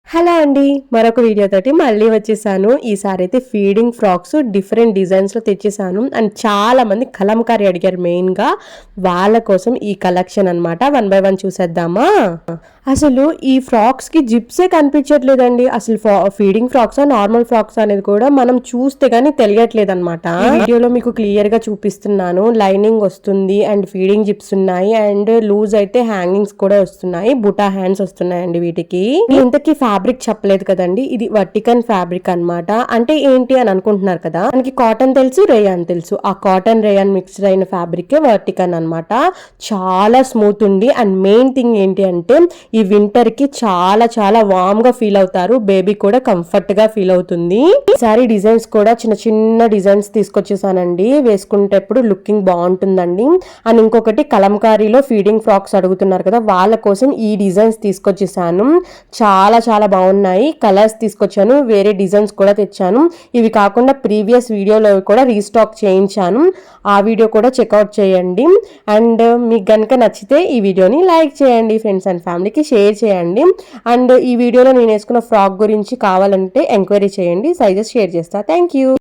Hello అండి, మరొక వీడియోతోటి మళ్ళీ వచ్చేసాను. ఈసారి అయితే ఫీడింగ్ ఫ్రాక్స్ డిఫరెంట్ డిజైన్స్లో తెచ్చేసాను. అండ్ చాలా మంది కలంకారీ అడిగారు. మెయిన్గా వాళ్ళ కోసం ఈ కలెక్షన్ అనమాట. 1 by 1 చూసేద్దామా. అసలు ఈ ఫ్రాక్స్కి జిప్సే కనిపించట్లేదండి. అసలు ఫీడింగ్ ఫ్రాక్స్ నార్మల్ ఫ్రాక్స్ అనేది కూడా మనం చూస్తే గానీ తెలియట్లేదు అనమాట. వీడియోలో మీకు క్లియర్ గా చూపిస్తున్నాను. లైనింగ్ వస్తుంది అండ్ ఫీడింగ్ జిప్స్ ఉన్నాయి అండ్ లూజ్ అయితే హ్యాంగింగ్స్ కూడా వస్తున్నాయి. బుటా హ్యాండ్స్ వస్తున్నాయండి వీటికి. ఇంతకీ ఫ్యాబ్రిక్ చెప్పలేదు కదండి. ఇది వర్టికన్ ఫ్యాబ్రిక్ అన్నమాట. అంటే ఏంటి అని అనుకుంటున్నారు కదా. మనకి కాటన్ తెలుసు, రేయాన్ తెలుసు. ఆ కాటన్ రేయాన్ మిక్స్డ్ అయిన ఫ్యాబ్రిక్ వర్టికన్ అన్నమాట. చాలా స్మూత్ ఉంది. అండ్ మెయిన్ థింగ్ ఏంటి అంటే ఈ వింటర్ కి చాలా చాలా వార్మ్ గా ఫీల్ అవుతారు. బేబీ కూడా కంఫర్ట్ గా ఫీల్ అవుతుంది. ఈసారి డిజైన్స్ కూడా చిన్న చిన్న డిజైన్స్ తీసుకొచ్చేసానండి. వేసుకునేటప్పుడు లుకింగ్ బాగుంటుందండి. అండ్ ఇంకొకటి కలంకారీలో ఫీడింగ్ ఫ్రాక్స్ అడుగుతున్నారు కదా, వాళ్ళ కోసం ఈ డిజైన్స్ తీసుకొచ్చేసాను. చాలా చాలా బాగున్నాయి. కలర్స్ తీసుకొచ్చాను, వేరే డిజైన్స్ కూడా తెచ్చాను. ఇవి కాకుండా ప్రీవియస్ వీడియోలో కూడా రీస్టాక్ చేయించాను. ఆ వీడియో కూడా చెక్అవుట్ చేయండి. అండ్ మీకు కనుక నచ్చితే ఈ వీడియోని లైక్ చేయండి, ఫ్రెండ్స్ అండ్ ఫ్యామిలీకి షేర్ చేయండి. అండ్ ఈ వీడియోలో నేను వేసుకున్న ఫ్రాక్ గురించి కావాలంటే ఎంక్వైరీ చేయండి, సైజెస్ షేర్ చేస్తా. Thank you.